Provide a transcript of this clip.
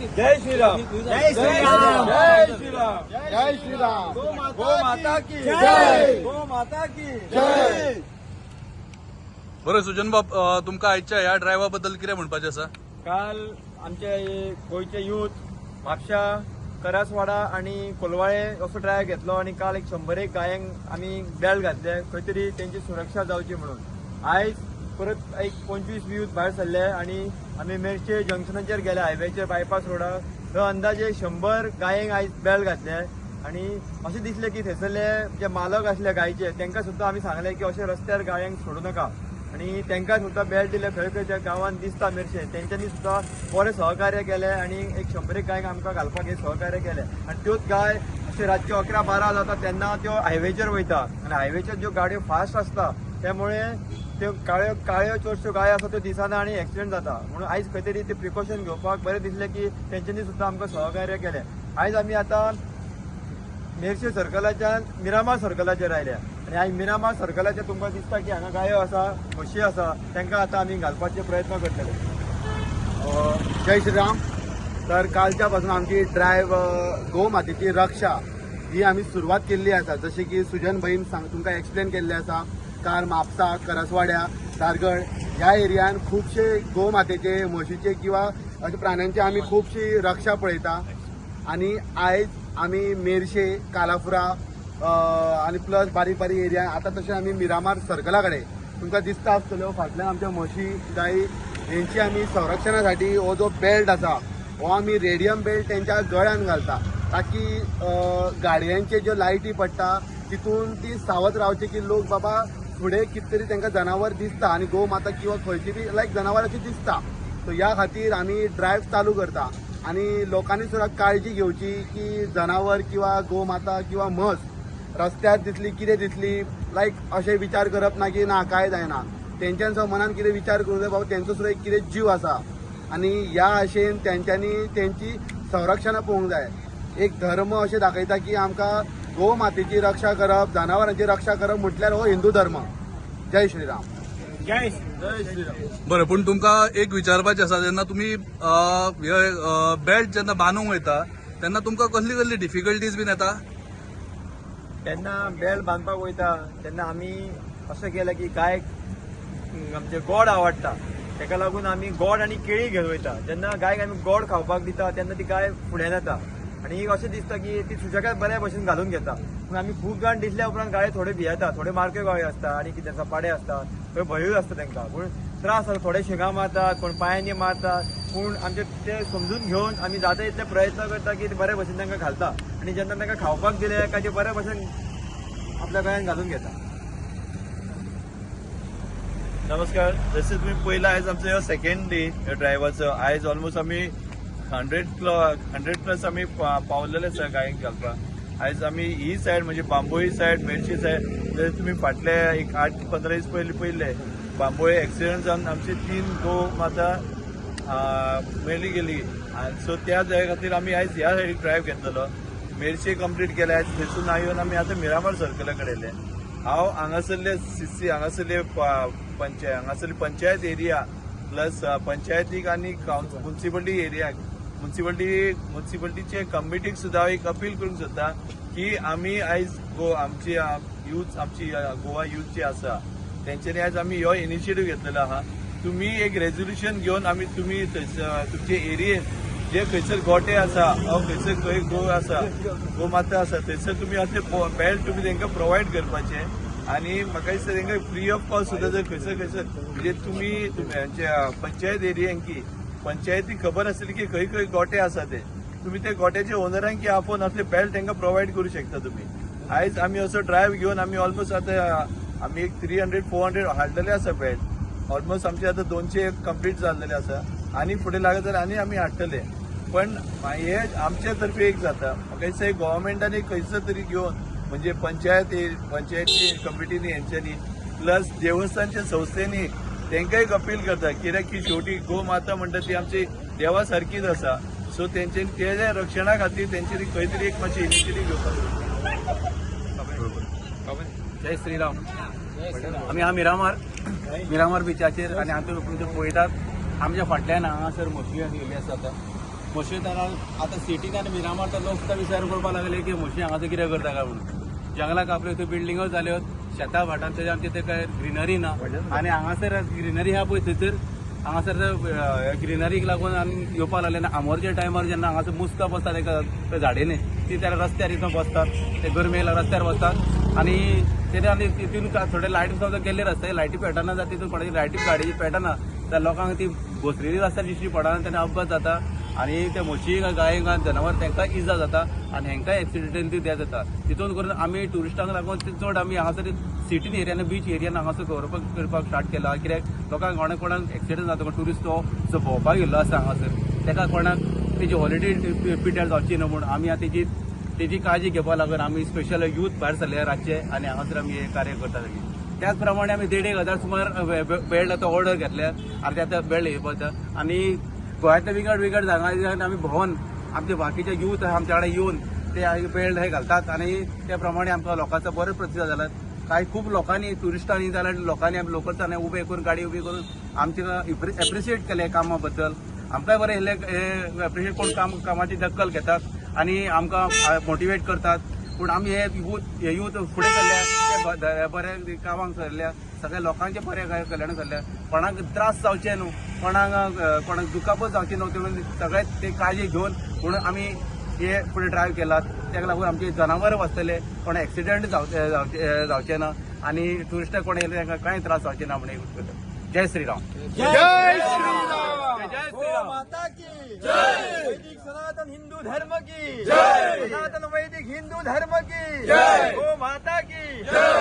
जय श्रीराम जय श्रीराम जय श्रीराम जय श्रीराम गो माता की जय. गो माता की जय. बरं सुजन बाब, तुमका आजच्या ह्या ड्रायव्हा बद्दल कितें म्हणपाचें आसा? काल आमचे गोयचे यूथ म्हापशा करासवाडा आणि कोलवाळे असो ट्राय घेतलो आणि काल 100 गायांक आमी बेल्ट घातले खंय तरी त्यांची सुरक्षा जावची म्हणून. आयज परत 25 यूथ भायर सरले आणि आमी मेरशे जंक्शनाचेर गेले, हायवेचेर बायपास रोडार. थंय अंदाजे 100 गायांक आयज बेल्ट घातले आणि अशें दिसलें की थंयसरले जे मालक आसले गायचे तांकां सुद्दां आमी सांगलें की अशें रस्त्यार गायांक सोडू नका आणि तांकां सुद्दां बेल्ट दिले. खंय खंय त्या गांवांत दिसता मेरशे तेंच्यांनी सुद्दां बरें सहकार्य केलें आणि 100 गायक आमकां घालपाक हे सहकार्य केलें. आणि त्योच गाय अशें रातचे 11-12 जाता तेन्ना त्यो हायवेचेर वयता आणि हायवेचेर ज्यो गाडयो फास्ट आसता त्यामुळे त्यो काळ्यो चडश्यो गाय आसा त्यो दिसना आणि एक्सिडेंट जाता. म्हणून आयज खंय तरी ते प्रिकॉशन घेवपाक बरें दिसलें की तेंच्यांनी सुद्दां आमकां सहकार्य केलें. आयज आमी आतां मेरशे सर्कलाच्यान मिरामार सर्कलाचेर आयल्या आणि आयज मिरामार सर्कलाचेर तुमकां दिसता की हांगा गायो आसा, म्हशी आसा, तांकां आतां आमी घालपाचे प्रयत्न करतले. जय श्रीराम. तर कालच्या पासून आमची ड्रायव्ह गो मातेची रक्षा ही आम्ही सुरुवात केल्ली आसा. जशें की सुजन भईन तुमकां एक्सप्लेन केल्लें आसा. काल म्हापसा, करसवाड्या, दारगड ह्या एरियान खुबशे गो मातेचे, म्हशीचे किंवा अशा प्राण्यांची आमी खुबशी रक्षा पळयता. आणि आयज आमी मेरशे, कालापुरा आणि प्लस बारीक बारीक एरिया आतां तशें आमी मिरामार सर्कला कडेन तुमकां दिसता आसतल्यो फाटल्यान आमच्या म्हशी, गायी हेंची आमी संरक्षणासाठी हो जो बेल्ट आसा हो आमी रेडियम बेल्ट तेंच्या गळ्यान घालता ताकी गाडयांचे ज्यो लायटी पडटा तितून ती सावध रावचे की लोक बाबा फुडें कितें तरी तांकां जनावर दिसता आणि गो माता किंवा खंयची बी लायक जनावर अशी दिसता. सो ह्या खातीर आमी ड्रायव्ह चालू करता आणि लोकांनी सुद्दां काळजी घेवची की जनावर किंवा गो माता किंवा म्हस रस्त्यार दिसली कितें दिसली लायक अशें विचार करप ना की ना काय जायना. तेंच्यांचो मनान कितें विचार करूं जाय बाबा तेंचो सुद्दां एक कितें जीव आसा आणि ह्या आशेन तेंच्यांनी तेंची संरक्षणां पळोवंक जाय. एक धर्म अशें दाखयता की आमकां गो मातेची रक्षा करप, जनावरांची रक्षा करप म्हटल्यार हो हिंदू धर्म. जय श्रीराम. जय श्रीराम. बरं, पण तुमका एक विचारपाचें आसा, जेन्ना तुमी बेल्ट जेन्ना बांदूंक वयता तेन्ना तुमकां कसली कसली डिफिकल्टीज बीन येता? तेन्ना बेल्ट बांदपाक वयता तेन्ना आमी अशें केलें की गायक आमचे गोड आवडटा तेका लागून आमी गोड आनी केळी घेवन वयता. जेन्ना गायक आमी गोड खावपाक दिता तेन्ना ती गाय फुडें येता आणि एक अशें दिसता की ती सुशेगाद बऱ्या भशेन घालून घेता. पूण आमी खूब जाण दिसल्या उपरांत गायो थोडे भियेता, थोडे मारक्यो गायो आसता आणि कितें सपाडे आसता, थंय भंयूय आसता तांकां. पूण त्रास जाता, थोडे शिंगां मारतात, कोण पांयांनी मारतात. पूण आमचे ते समजून घेवन आमी जाता तितले प्रयत्न करता की बऱ्या भशेन तांकां घालता आणि जेन्ना तांकां खावपाक दिले काय ते बऱ्या भशेन आपल्या गळ्यान घालून घेता. नमस्कार. जसे तुम्ही पहिला आयज आमचो ह्यो सेकंड डे ड्रायव्हाचो. आयज ऑलमोस्ट आमी 100 प्लस आमी पावलेले आसा गायक घालपाक. आयज आमी ही सायड म्हणजे बांबोळी सायड, मेरशी सायड, जर तुम्ही फाटले एक 8-15 दीस पयले बांबोळे एक्सिडेंट जावन आमची 3 गो माता मेली गेली. सो त्या जाय खातीर आमी आयज ह्या सायडीक ड्रायव्ह घेतलेलो. मेरशे कंप्लीट केले. आयज थंयसून येवन आमी आतां मिरामार सर्कला कडेन येयले. हांव हांगासरले CC हांगासरले हांगासरली पंचायत एरिया प्लस पंचायतीक आनी म्युन्सिपालिटी एरियाक म्युन्सिपालिटीचे कमिटीक सुद्दां एक अपील करूंक सोदता की आमी आयज आमची यूथ आमची गोवा यूथ जी आसा तेंच्यांनी आयज आमी हो इनिशिएटीव घेतलेलो आहा. तुमी एक रेजोल्युशन घेवन आमी तुमी तुमचे एरियेन जे खंयसर गोटे आसा खंयसर खंय गो आसा, गो माता आसा थंयसर तुमी असले बेल्ट तुमी तांकां प्रोवायड करपाचे. आणि म्हाका दिसता तांकां फ्री ऑफ कॉस्ट सुद्दां जर खंयसर म्हणजे तुमी पंचायत एरियांकी पंचायतीक खबर आसली की खंय खंय गोटे आसा ते तुमी ते गोट्याच्या ओनरांक आपोवन असले बेल्ट तांकां प्रोवायड करूं शकता तुमी. आयज आमी असो ड्रायव्ह घेवन आमी ऑलमोस्ट आतां आमी एक 300-400 हाडलेले आसा बेल्ट. ऑलमोस्ट आमचे आतां 200 कंप्लीट जाल्लेले आसा आणि फुडें लागत जाल्यार आनी आमी हाडटले. पण हे आमच्या तर्फे एक जाता. म्हाका दिसता गव्हर्मेंटानी खंयसर तरी घेवन म्हणजे पंचायती कमिटीनी हेंच्यांनी प्लस देवस्थानच्या संस्थेनी तांकां एक अपील करता कित्याक की शेवटी गो माता म्हणटा ती आमची देवा सारकीच आसा. सो तेंचे तेज्या रक्षणा खातीर तेंच्यांनी खंय तरी एक मातशी इनिशिएटीव घेवपाक. जय श्रीराम. आमी हा मिरामार बिचाचेर आणि आमी तुमचे पळयतात आमच्या फाटल्यान हांगासर म्हशी गेली आसा. म्हशी आतां सिटीन आनी मिरामार तर लोक सुद्दां विचार करपाक लागले की म्हशी हांगासर कितें करता काय म्हणून जंगलाक आपल्यो थंय बिल्डिंगो जाल्यो शेतां भाटांत थंय आमचे काय ग्रिनरी ना आनी हांगासर ग्रिनरी आहा पळय थंयसर हांगासर ग्रिनरीक लागून आमी येवपाक लागले आनी आमोरच्या टायमार जेन्ना हांगासर मुस्तां बसतात एका झाडींनी ती त्या रस्त्यार इथून बसतात ते गरमेक रस्त्यार बसतात आणि तेणे आनी तितून थोडे लायट समजा गेल्ले रस्ते लायटी पेटना जाता तितून कोणाची लायटी गाडयेची पेटना तर लोकांक ती घोसलेली रस्त्यार दिश्टी पडना तेन्ना अपघात जाता आणि त्या म्हशीक गायेक जनावर तांकां इजा जाता आणि हेंकाय एक्सिडेंट ती डेथ जाता तितून करून आमी ट्युरिस्टांक लागून चड आमी हांगासर सिटीन एरियान बीच एरियान हांगासर करपाक स्टार्ट केला कित्याक लोकांक कोणाक एक्सिडेंट जाता ट्युरिस्ट तो भोंवपाक येयल्लो आसा हांगासर ताका कोणाक तेजी हॉलिडे पिड्यार जावची न्हू म्हूण आमी आतां तेजी काळजी घेवपा लागून आमी स्पेशल यूथ भायर सरले रातचे आनी हांगासर आमी हे कार्य करता त्याच प्रमाणे आमी 1,500 सुमार बेल्ट आतां ऑर्डर घेतल्या आनी आतां बेल्ट येवपाचा आनी गोंयांतल्या विंगड जाग्यार आमी भोंवन आमचे बाकीचे यूथ आमच्या कडेन येवन ते बेल्ट हे घालतात आनी त्या प्रमाणे आमकां लोकांचो बरो प्रतिसाद जाला काही खूब लोकांनी ट्युरिस्टांनी जाल्यार लोकांनी आमी लोकल्सांनी उबे करून गाडी उबी करून आमचे एप्रिशिएट केले कामा बद्दल आमकांय बरें हे एप्रिशिएट कोण कामाची दखल घेतात आनी आमकां मोटिवेट करतात पूण आमी हे यूथ फुडें सरल्या बरें कामाक सरल्या सगळ्या लोकांचे बरें कल्याण सरल्या कोणाक त्रास जावचे न्हू कोणाक दुखापत जावची न्हू म्हणून सगळे ते काळजी घेवन म्हणून आमी हे फुडें ड्रायव्ह केलात ताका लागून आमचे जनावर वाचतले कोणा एक्सिडेंट जावचे ना आनी ट्युरिस्टाक कोण येयले तांकां कांय त्रास जावचे ना म्हणून जय श्रीराम जय श्रीराम जय गो श्रीराम माता की जय वैदिक सनातन हिंदू धर्म की जय सनातन वैदिक हिंदू धर्म की जय गो माता की जय